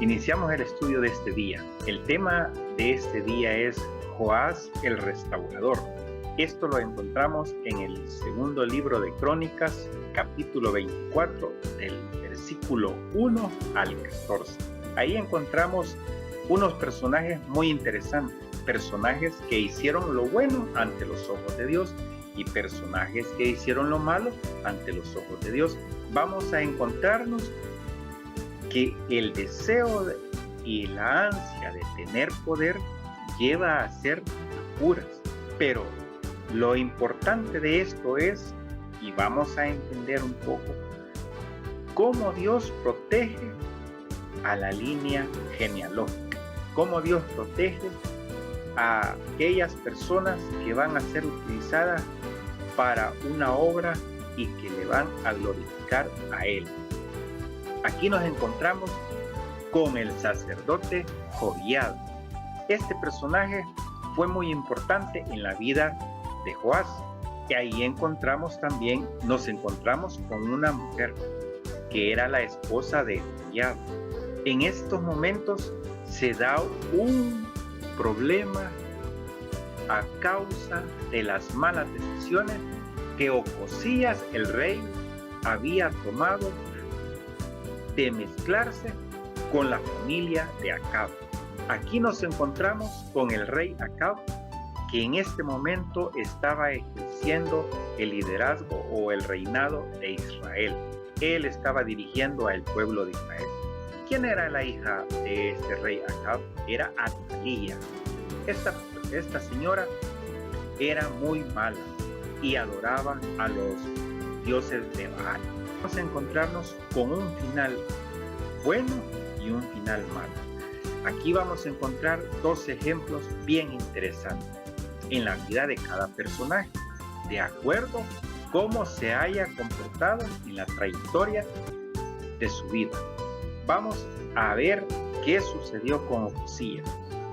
Iniciamos el estudio de este día. El tema de este día es Joás el restaurador. Esto lo encontramos en el segundo libro de Crónicas, capítulo 24, del versículo 1 al 14. Ahí encontramos unos personajes muy interesantes, personajes que hicieron lo bueno ante los ojos de Dios y personajes que hicieron lo malo ante los ojos de Dios. Vamos a encontrarnos que el deseo y la ansia de tener poder lleva a hacer locuras, pero lo importante de esto es, y vamos a entender un poco, cómo Dios protege a la línea genealógica, cómo Dios protege a aquellas personas que van a ser utilizadas para una obra y que le van a glorificar a Él. Aquí nos encontramos con el sacerdote Joiada. Este personaje fue muy importante en la vida de Joás. Y ahí nos encontramos con una mujer que era la esposa de Joiada. En estos momentos se da un problema a causa de las malas decisiones que Ocosías, el rey, había tomado de mezclarse con la familia de Acab. Aquí nos encontramos con el rey Acab, que en este momento estaba ejerciendo el liderazgo o el reinado de Israel. Él estaba dirigiendo al pueblo de Israel. ¿Quién era la hija de este rey Acab? Era Atalía. Esta señora era muy mala y adoraba a los dioses de Baal. Vamos a encontrarnos con un final bueno y un final malo. Aquí vamos a encontrar dos ejemplos bien interesantes en la vida de cada personaje, de acuerdo a cómo se haya comportado en la trayectoria de su vida. Vamos a ver qué sucedió con Ocosías.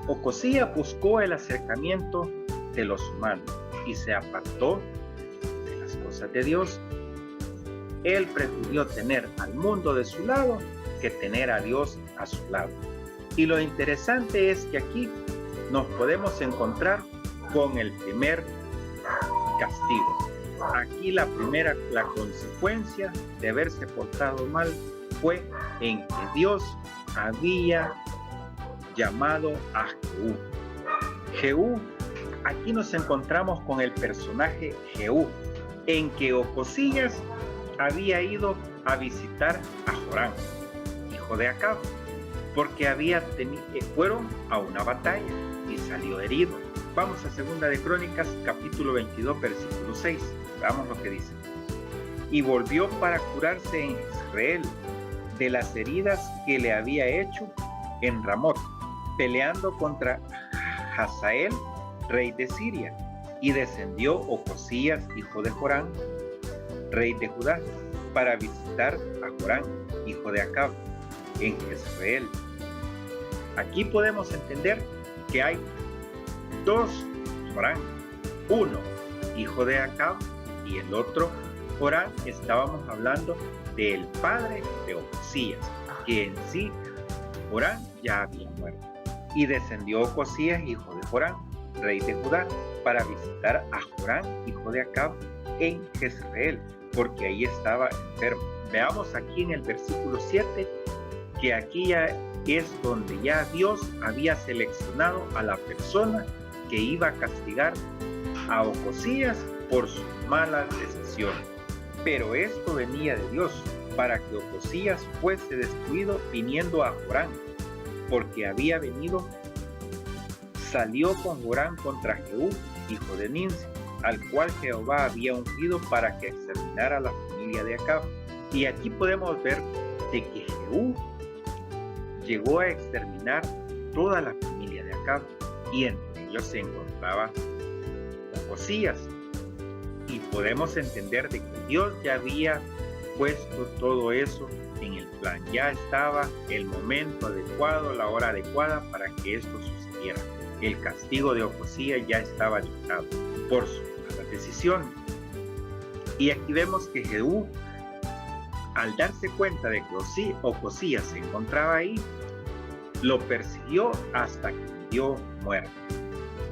Ocosías buscó el acercamiento de los humanos y se apartó de las cosas de Dios. Él prefirió tener al mundo de su lado que tener a Dios a su lado. Y lo interesante es que aquí nos podemos encontrar con el primer castigo. Aquí la consecuencia de haberse portado mal fue en que Dios había llamado a Jehú. Jehú, aquí nos encontramos con el personaje Jehú, en que Ocosías había ido a visitar a Joram, hijo de Acab, porque fueron a una batalla y salió herido. Vamos a Segunda de Crónicas, capítulo 22, versículo 6. Veamos lo que dice. Y volvió para curarse en Israel de las heridas que le había hecho en Ramot, peleando contra Hazael, rey de Siria. Y descendió Ocosías, hijo de Joram, rey de Judá, para visitar a Joram, hijo de Acab, en Jezreel. Aquí podemos entender que hay dos Joram, uno hijo de Acab y el otro Joram. Estábamos hablando del padre de Ocosías, que en sí Joram ya había muerto. Y descendió Ocosías, hijo de Joram, rey de Judá, para visitar a Joram, hijo de Acab, en Jezreel, porque ahí estaba enfermo. Veamos aquí en el versículo 7 que aquí ya es donde ya Dios había seleccionado a la persona que iba a castigar a Ocosías por sus malas decisiones. Pero esto venía de Dios para que Ocosías fuese destruido viniendo a Joram, porque salió con Joram contra Jehú, hijo de Nimsi, al cual Jehová había ungido para que exterminara a la familia de Acab. Y aquí podemos ver de que Jehú llegó a exterminar toda la familia de Acab, y entre ellos se encontraba Ocosías. Y podemos entender de que Dios ya había puesto todo eso en el plan. Ya estaba el momento adecuado, la hora adecuada para que esto sucediera. El castigo de Ocosías ya estaba dictado por su mala decisión. Y aquí vemos que Jehú, al darse cuenta de que Ocosías se encontraba ahí, lo persiguió hasta que dio muerte.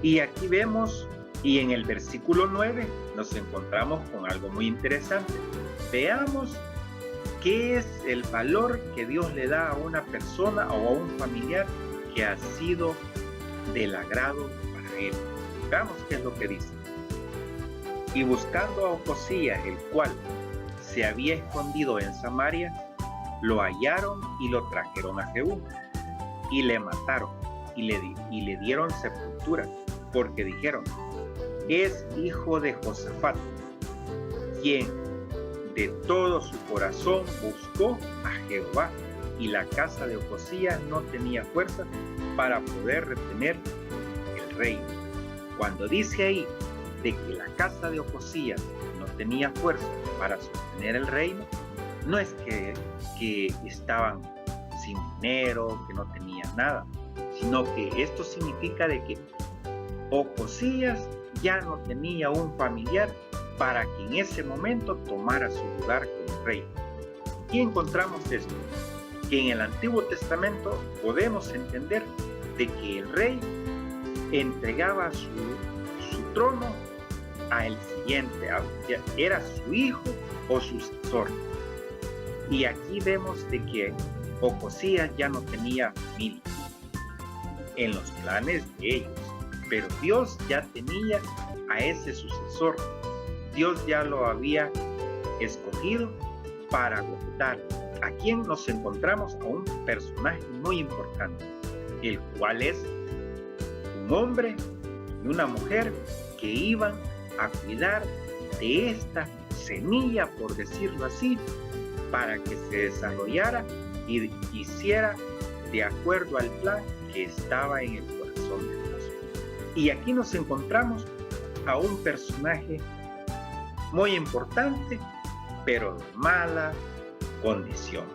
Y aquí vemos, y en el versículo 9 nos encontramos con algo muy interesante. Veamos qué es el valor que Dios le da a una persona o a un familiar que ha sido del agrado para él. Veamos qué es lo que dice. Y buscando a Ocosías, el cual se había escondido en Samaria, lo hallaron y lo trajeron a Jehú, y le mataron, y le dieron sepultura, porque dijeron: es hijo de Josafat, quien de todo su corazón buscó a Jehová, y la casa de Ocosías no tenía fuerza para poder retener el reino. Cuando dice ahí de que la casa de Ocosías no tenía fuerza para sostener el reino, no es que estaban sin dinero, que no tenían nada, sino que esto significa de que Ocosías ya no tenía un familiar para que en ese momento tomara su lugar como rey. Y encontramos esto, que en el Antiguo Testamento podemos entender de que el rey entregaba su trono a el siguiente, era su hijo o sucesor. Y aquí vemos de que Ocosías ya no tenía familia en los planes de ellos, pero Dios ya tenía a ese sucesor. Dios ya lo había escogido para gobernar. Aquí nos encontramos a un personaje muy importante, el cual es un hombre y una mujer que iban a cuidar de esta semilla, por decirlo así, para que se desarrollara y hiciera de acuerdo al plan que estaba en el corazón de Dios. Y aquí nos encontramos a un personaje muy importante, pero de mala condición,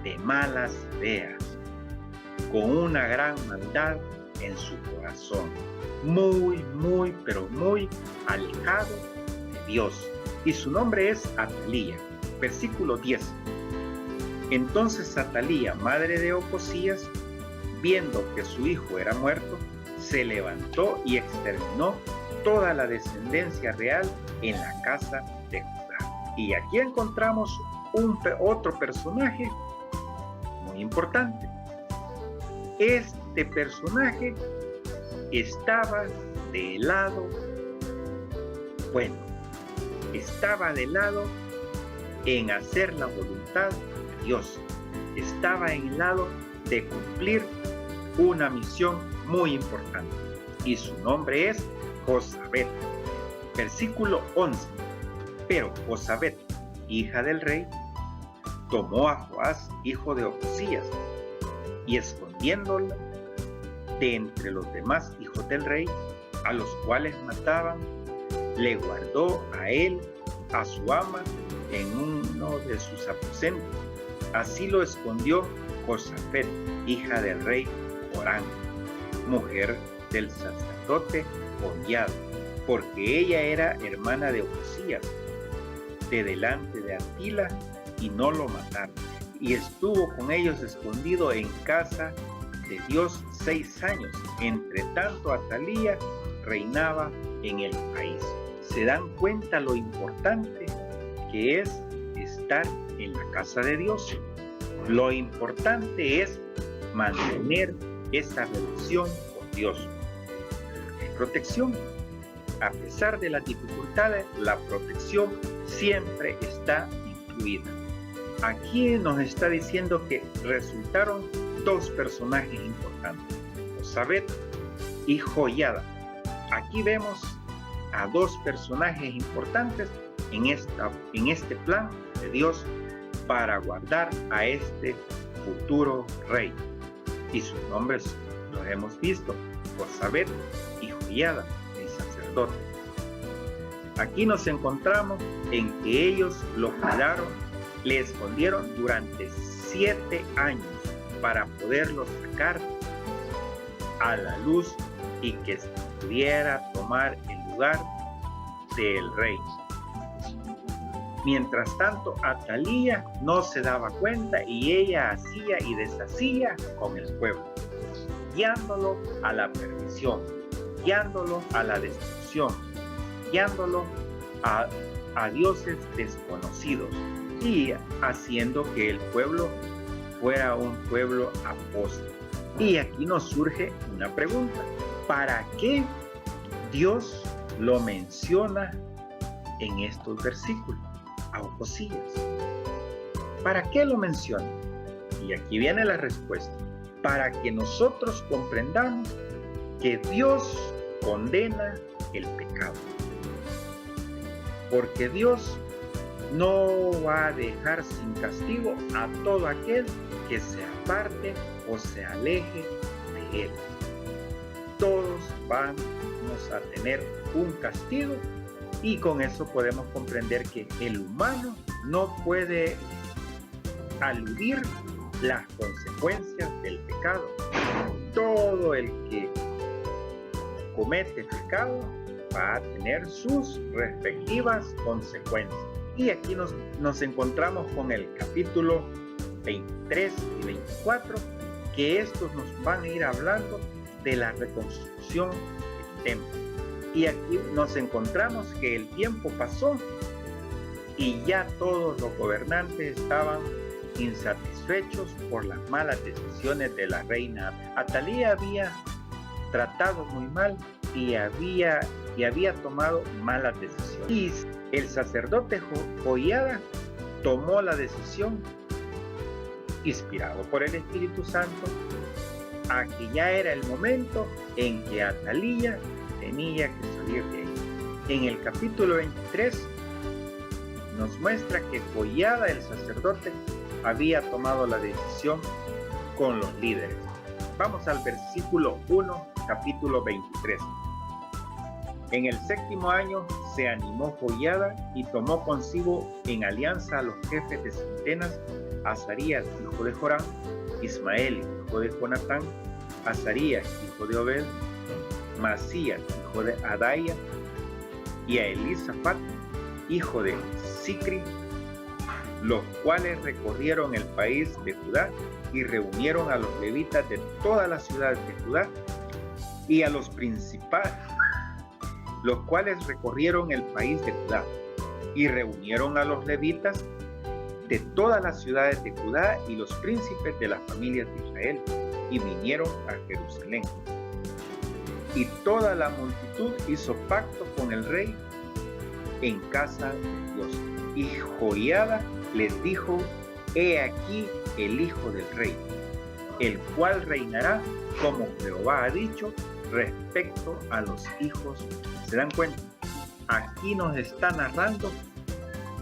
de malas ideas, con una gran maldad en su corazón, pero muy alejado de Dios. Y su nombre es Atalía. Versículo 10. Entonces Atalía, madre de Ocosías, viendo que su hijo era muerto, se levantó y exterminó toda la descendencia real en la casa de Judá. Y aquí encontramos otro personaje muy importante. Este personaje estaba del lado bueno, estaba del lado en hacer la voluntad de Dios, estaba en el lado de cumplir una misión muy importante, y su nombre es Josabet. Versículo 11. Pero Josabet, hija del rey, tomó a Joás, hijo de Ocosías, y escondiéndolo de entre los demás hijos del rey, a los cuales mataban, le guardó a él, a su ama, en uno de sus aposentos. Así lo escondió Josafet, hija del rey Joram, mujer del sacerdote Joiada, porque ella era hermana de Ocosías, de delante de Atila, y no lo mataron. Y estuvo con ellos escondido en casa de Dios 6 años. Entre tanto, Atalía reinaba en el país. ¿Se dan cuenta lo importante que es estar en la casa de Dios? Lo importante es mantener esa relación con Dios. Protección. A pesar de las dificultades, la protección siempre está incluida. Aquí nos está diciendo que resultaron dos personajes importantes, Josabet y Joiada. Aquí vemos a dos personajes importantes en este plan de Dios para guardar a este futuro rey. Y sus nombres los hemos visto, Josabet y Joiada, el sacerdote. Aquí nos encontramos en que ellos lo cuidaron, le escondieron durante 7 años para poderlo sacar a la luz y que pudiera tomar el lugar del rey. Mientras tanto, Atalía no se daba cuenta y ella hacía y deshacía con el pueblo, guiándolo a la perdición, guiándolo a la destrucción, guiándolo a dioses desconocidos y haciendo que el pueblo fuera un pueblo apóstata. Y aquí nos surge una pregunta: ¿para qué Dios lo menciona en estos versículos a Ocosías? ¿Para qué lo menciona? Y aquí viene la respuesta: para que nosotros comprendamos que Dios condena el pecado. Porque Dios no va a dejar sin castigo a todo aquel que se aparte o se aleje de Él. Todos vamos a tener un castigo, y con eso podemos comprender que el humano no puede eludir las consecuencias del pecado. Todo el que comete pecado va a tener sus respectivas consecuencias. Y aquí nos encontramos con el capítulo 23 y 24, que estos nos van a ir hablando de la reconstrucción del templo. Y aquí nos encontramos que el tiempo pasó y ya todos los gobernantes estaban insatisfechos por las malas decisiones de la reina. Atalía había tratado muy mal y había tomado malas decisiones. Y el sacerdote Joiada tomó la decisión, inspirado por el Espíritu Santo, a que ya era el momento en que Atalía tenía que salir de ahí. En el capítulo 23 nos muestra que Joiada, el sacerdote, había tomado la decisión con los líderes. Vamos al versículo 1, capítulo 23. En el 7º año se animó Joiada y tomó consigo en alianza a los jefes de centenas: Azarías, hijo de Joram; Ismael, hijo de Jonatán; Azarías, hijo de Obed; Masías, hijo de Adaya; y a Elisafat, hijo de Sicri, los cuales recorrieron el país de Judá y reunieron a los levitas de todas las ciudades de Judá y a los principales, los cuales recorrieron el país de Judá y reunieron a los levitas de todas las ciudades de Judá y los príncipes de las familias de Israel, y vinieron a Jerusalén. Y toda la multitud hizo pacto con el rey en casa de Dios. Y Joiada les dijo: he aquí el hijo del rey, el cual reinará como Jehová ha dicho respecto a los hijos. ¿Se dan cuenta? Aquí nos está narrando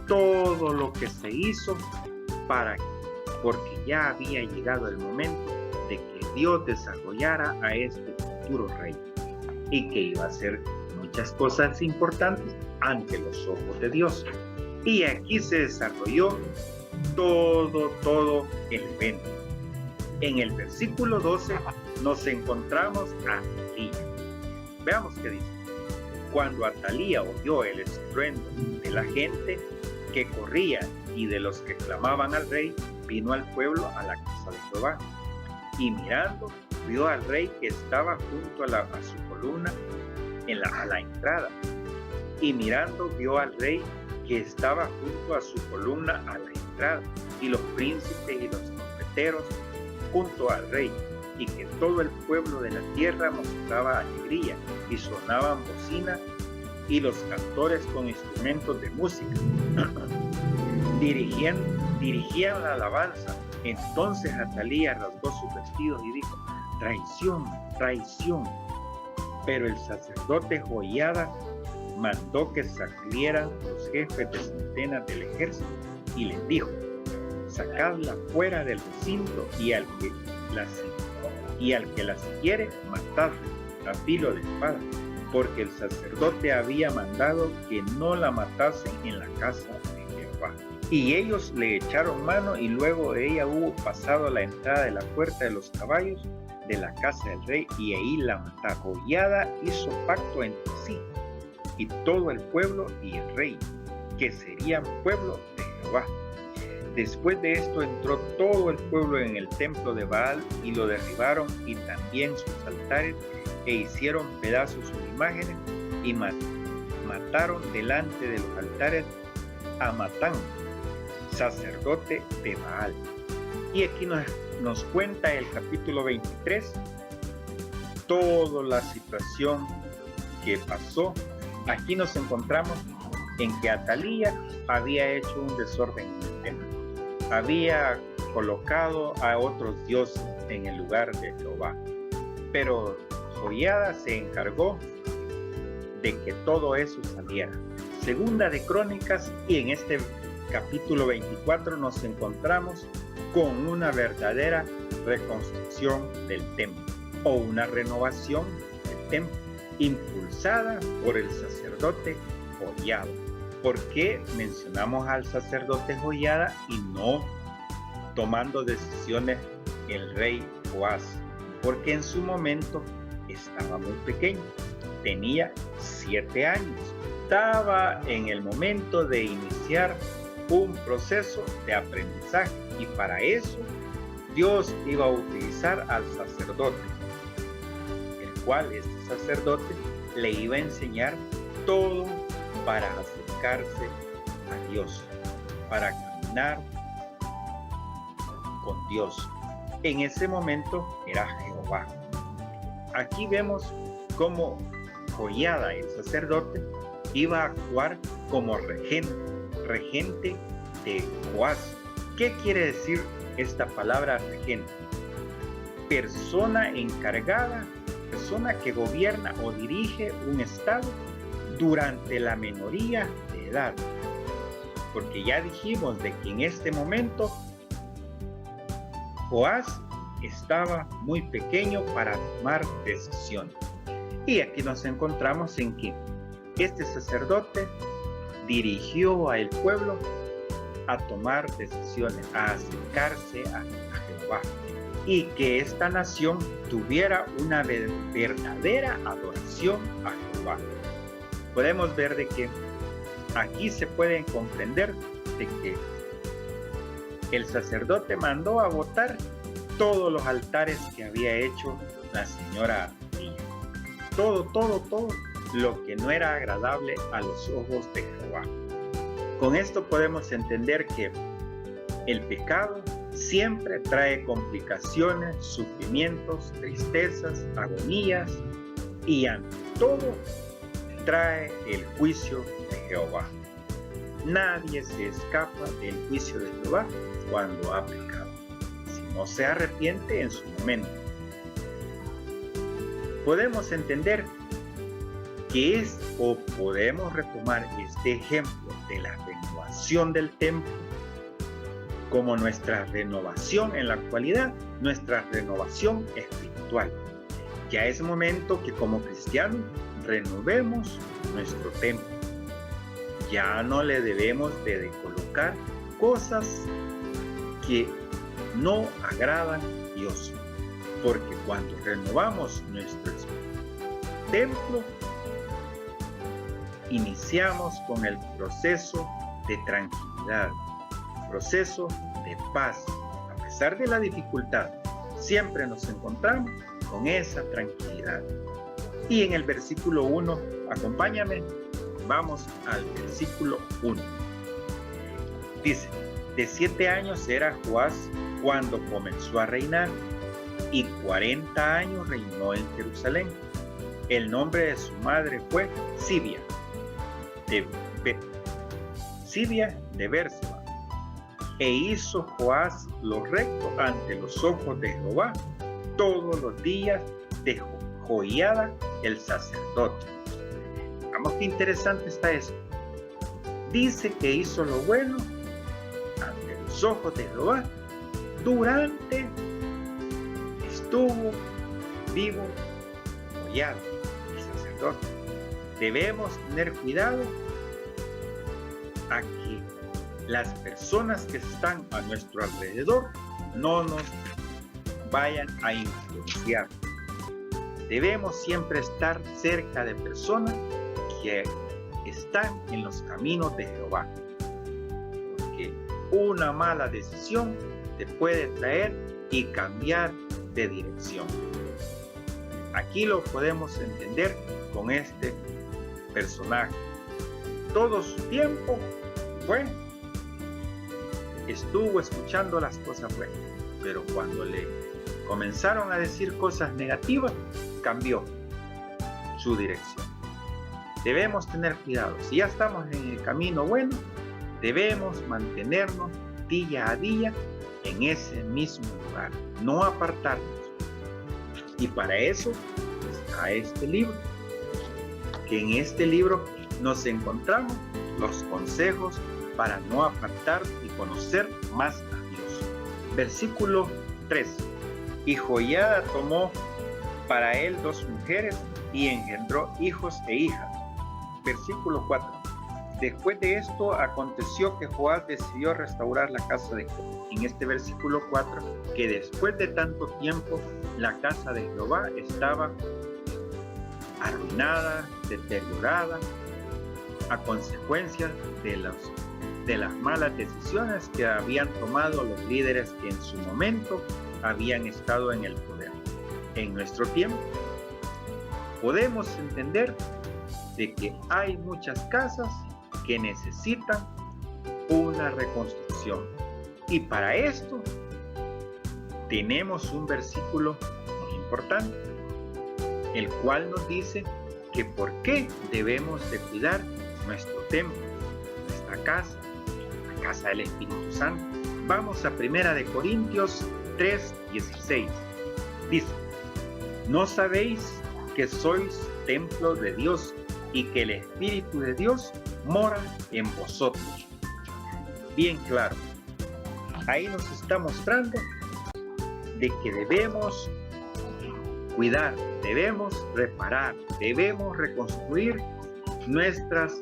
todo lo que se hizo porque ya había llegado el momento de que Dios desarrollara a este futuro rey, y que iba a hacer muchas cosas importantes ante los ojos de Dios. Y aquí se desarrolló todo el evento. En el versículo 12 nos encontramos a Atalía. Veamos qué dice. Cuando Atalía oyó el estruendo de la gente que corría y de los que clamaban al rey, vino al pueblo a la casa de Jehová, y mirando vio al rey que estaba junto a su columna a la entrada, y mirando vio al rey que estaba junto a su columna a la entrada, y los príncipes y los trompeteros junto al rey, y que todo el pueblo de la tierra mostraba alegría, y sonaban bocinas, y los cantores con instrumentos de música dirigían la alabanza. Entonces Atalía rasgó sus vestidos y dijo: traición, traición. Pero el sacerdote Joiada mandó que salieran los jefes de centenas del ejército y les dijo: sacadla fuera del recinto, y al que la siguiere, matadla a filo de espada, porque el sacerdote había mandado que no la matasen en la casa de Jehová. Y ellos le echaron mano, y luego ella hubo pasado a la entrada de la puerta de los caballos de la casa del rey, y ahí la mataron. Joiada hizo pacto entre sí y todo el pueblo y el rey, que serían pueblo de Jehová. Después de esto entró todo el pueblo en el templo de Baal y lo derribaron, y también sus altares, e hicieron pedazos sus imágenes, y mataron delante de los altares a Matán, sacerdote de Baal. Y aquí nos cuenta el capítulo 23 toda la situación que pasó. Aquí nos encontramos en que Atalía había hecho un desorden en el templo. Había colocado a otros dioses en el lugar de Jehová. Pero Joiada se encargó de que todo eso saliera. Segunda de Crónicas, y en este capítulo 24 nos encontramos con una verdadera reconstrucción del templo, o una renovación del templo, impulsada por el sacerdote Joiada. ¿Por qué mencionamos al sacerdote Joiada y no tomando decisiones el rey Joás? Porque en su momento estaba muy pequeño, tenía 7 años, estaba en el momento de iniciar un proceso de aprendizaje, y para eso Dios iba a utilizar al sacerdote, el cual este sacerdote le iba a enseñar todo para acercarse a Dios, para caminar con Dios. En ese momento era Jehová. Aquí vemos cómo Joiada, el sacerdote, iba a actuar como regente de Joás. ¿Qué quiere decir esta palabra regente? Persona encargada, persona que gobierna o dirige un estado durante la menoría de edad. Porque ya dijimos de que en este momento Joás estaba muy pequeño para tomar decisiones. Y aquí nos encontramos en que este sacerdote dirigió al pueblo a tomar decisiones, a acercarse a Jehová, y que esta nación tuviera una verdadera adoración a Jehová. Podemos ver de que aquí se puede comprender de que el sacerdote mandó a botar todos los altares que había hecho la señora Atalía. Todo lo que no era agradable a los ojos de Jehová. Con esto podemos entender que el pecado siempre trae complicaciones, sufrimientos, tristezas, agonías, y ante todo trae el juicio de Jehová. Nadie se escapa del juicio de Jehová cuando ha pecado, si no se arrepiente en su momento. Podemos entender que podemos retomar este ejemplo de la renovación del templo como nuestra renovación en la actualidad, nuestra renovación espiritual. Ya es momento que como cristianos renovemos nuestro templo. Ya no le debemos de colocar cosas que no agradan a Dios, porque cuando renovamos nuestro templo, iniciamos con el proceso de tranquilidad, proceso de paz. A pesar de la dificultad, siempre nos encontramos con esa tranquilidad. Y en el versículo 1, acompáñame, vamos al versículo 1. Dice: de 7 años era Joás cuando comenzó a reinar, y 40 años reinó en Jerusalén. El nombre de su madre fue Sibia de Bérseba. E hizo Joás lo recto ante los ojos de Jehová todos los días de Joiada el sacerdote. Vamos, qué interesante está eso. Dice que hizo lo bueno ante los ojos de Jehová durante estuvo vivo Joiada el sacerdote. Debemos tener cuidado a que las personas que están a nuestro alrededor no nos vayan a influenciar. Debemos siempre estar cerca de personas que están en los caminos de Jehová, porque una mala decisión te puede traer y cambiar de dirección. Aquí lo podemos entender con este personaje. Todo su tiempo estuvo escuchando las cosas buenas, pero cuando le comenzaron a decir cosas negativas, cambió su dirección. Debemos tener cuidado. Si ya estamos en el camino bueno, debemos mantenernos día a día en ese mismo lugar, no apartarnos. Y para eso está este libro, que en este libro nos encontramos los consejos para no apartar y conocer más a Dios. Versículo 3. Y Joiada tomó para él 2 mujeres y engendró hijos e hijas. Versículo 4. Después de esto aconteció que Joás decidió restaurar la casa de Jehová. En este versículo 4, que después de tanto tiempo la casa de Jehová estaba arruinada, deteriorada, a consecuencia de las malas decisiones que habían tomado los líderes que en su momento habían estado en el poder. En nuestro tiempo podemos entender de que hay muchas casas que necesitan una reconstrucción, y para esto tenemos un versículo muy importante, el cual nos dice que por qué debemos de cuidar nuestro templo, nuestra casa, la casa del Espíritu Santo. Vamos a 1 Corintios 3:16. Dice: ¿no sabéis que sois templo de Dios y que el Espíritu de Dios mora en vosotros? Bien claro, ahí nos está mostrando de que debemos cuidar, debemos reparar, debemos reconstruir nuestras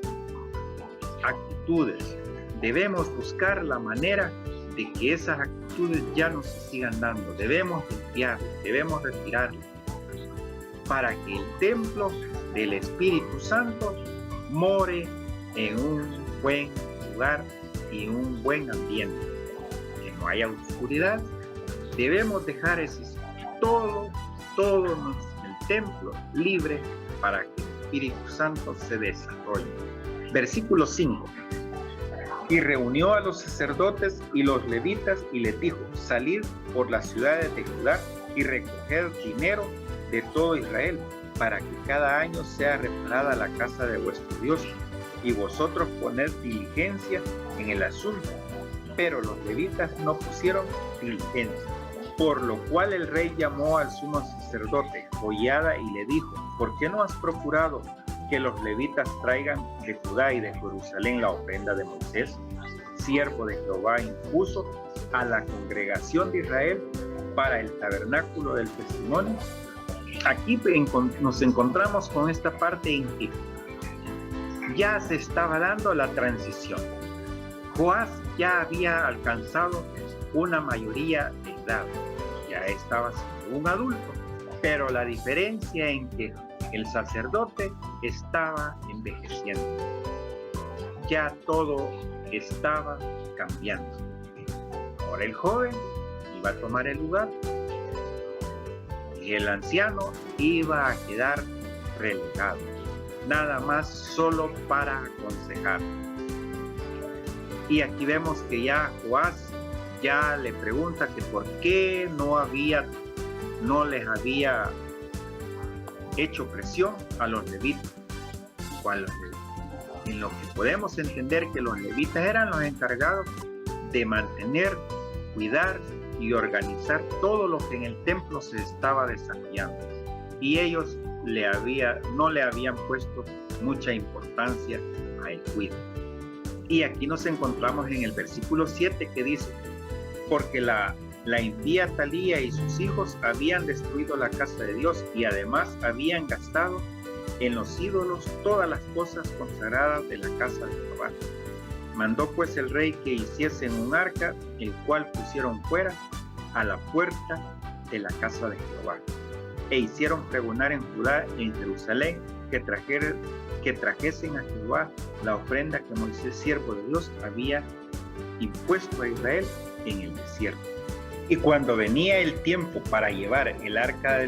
actitudes. Debemos buscar la manera de que esas actitudes ya no se sigan dando. Debemos limpiarlas, debemos retirarlas, para que el templo del Espíritu Santo more en un buen lugar y un buen ambiente, que no haya oscuridad. Debemos dejar todo el templo libre para que el Espíritu Santo se desarrolle. Versículo 5. Y reunió a los sacerdotes y los levitas y les dijo: salid por las ciudades de Judá y recoged dinero de todo Israel, para que cada año sea reparada la casa de vuestro Dios, y vosotros poned diligencia en el asunto. Pero los levitas no pusieron diligencia, por lo cual el rey llamó al sumo sacerdote Joiada y le dijo: ¿por qué no has procurado que los levitas traigan de Judá y de Jerusalén la ofrenda de Moisés, siervo de Jehová, impuso a la congregación de Israel para el tabernáculo del testimonio? Aquí nos encontramos con esta parte en que ya se estaba dando la transición. Joás ya había alcanzado una mayoría de edad, ya estaba siendo un adulto, pero la diferencia en que el sacerdote estaba envejeciendo. Ya todo estaba cambiando. Ahora el joven iba a tomar el lugar y el anciano iba a quedar relegado, nada más solo para aconsejar. Y aquí vemos que ya Joás ya le pregunta que por qué no les había hecho presión a los levitas. En lo que podemos entender que los levitas eran los encargados de mantener, cuidar y organizar todo lo que en el templo se estaba desarrollando, y ellos no le habían puesto mucha importancia a el cuidado. Y aquí nos encontramos en el versículo 7 que dice: porque la impía Talía y sus hijos habían destruido la casa de Dios, y además habían gastado en los ídolos todas las cosas consagradas de la casa de Jehová. Mandó pues el rey que hiciesen un arca, el cual pusieron fuera a la puerta de la casa de Jehová. E hicieron pregonar en Judá y en Jerusalén que trajesen a Jehová la ofrenda que Moisés, siervo de Dios, había impuesto a Israel en el desierto. Y cuando venía el tiempo para llevar el arca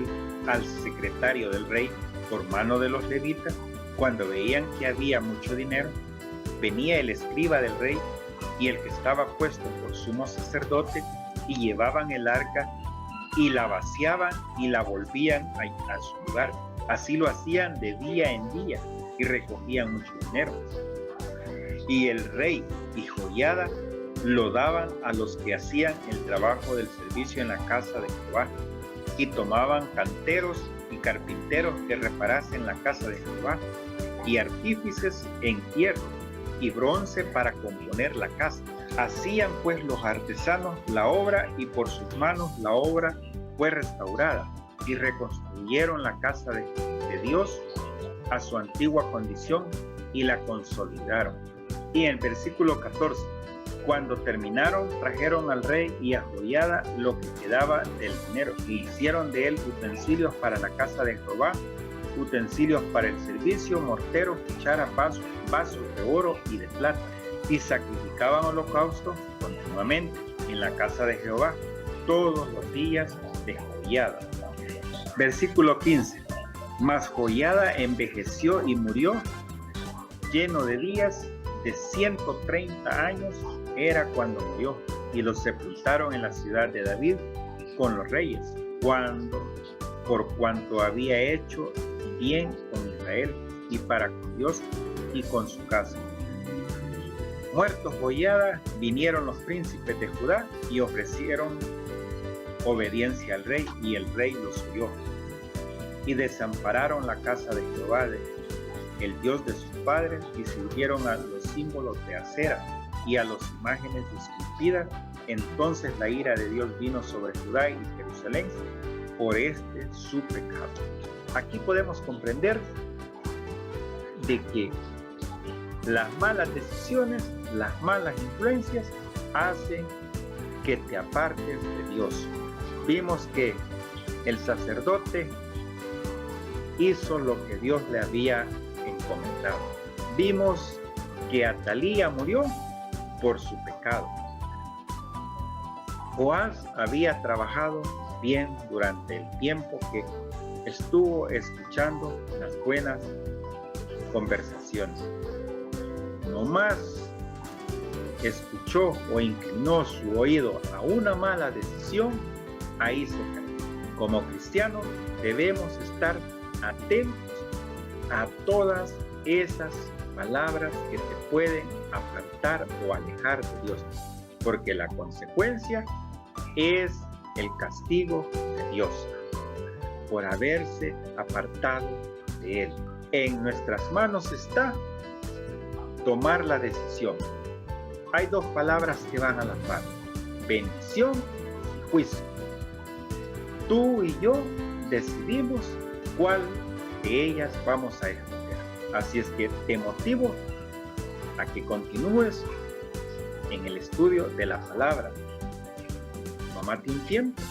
al secretario del rey por mano de los levitas, cuando veían que había mucho dinero, venía el escriba del rey y el que estaba puesto por sumo sacerdote, y llevaban el arca y la vaciaban y la volvían a su lugar. Así lo hacían de día en día y recogían mucho dinero. Y el rey y Joiada lo daban a los que hacían el trabajo del servicio en la casa de Jehová, y tomaban canteros y carpinteros que reparasen la casa de Jehová, y artífices en hierro y bronce para componer la casa. Hacían pues los artesanos la obra, y por sus manos la obra fue restaurada, y reconstruyeron la casa de Dios a su antigua condición y la consolidaron. Y en el versículo 14, cuando terminaron, trajeron al rey y a Joiada lo que quedaba del dinero, y hicieron de él utensilios para la casa de Jehová, utensilios para el servicio, morteros, cucharas, vasos de oro y de plata, y sacrificaban holocaustos continuamente en la casa de Jehová todos los días de Joiada. Versículo 15. Mas Joiada envejeció y murió, lleno de días, de 130 años era cuando murió, y lo sepultaron en la ciudad de David con los reyes, por cuanto había hecho bien con Israel y para con Dios y con su casa. Muerto Joiada, vinieron los príncipes de Judá y ofrecieron obediencia al rey, y el rey los oyó. Y desampararon la casa de Jehová, el Dios de sus padres, y sirvieron a los símbolos de acera y a las imágenes esculpidas. Entonces la ira de Dios vino sobre Judá y Jerusalén por su pecado. Aquí podemos comprender de que las malas decisiones, las malas influencias hacen que te apartes de Dios. Vimos que el sacerdote hizo lo que Dios le había encomendado. Vimos que Atalía murió por su pecado. Joás había trabajado bien durante el tiempo que estuvo escuchando las buenas conversaciones. No más escuchó o inclinó su oído a una mala decisión, ahí se cayó. Como cristianos debemos estar atentos a todas esas palabras que te pueden apartar o alejar de Dios, porque la consecuencia es el castigo de Dios por haberse apartado de Él. En nuestras manos está tomar la decisión. Hay dos palabras que van a la par: bendición y juicio. Tú y yo decidimos cuál de ellas vamos a escoger. Así es que te motivo a que continúes en el estudio de la palabra. Tómate un tiempo,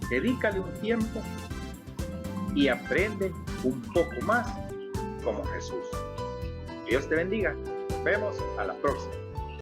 dedícale un tiempo y aprende un poco más como Jesús. Que Dios te bendiga. Nos vemos a la próxima.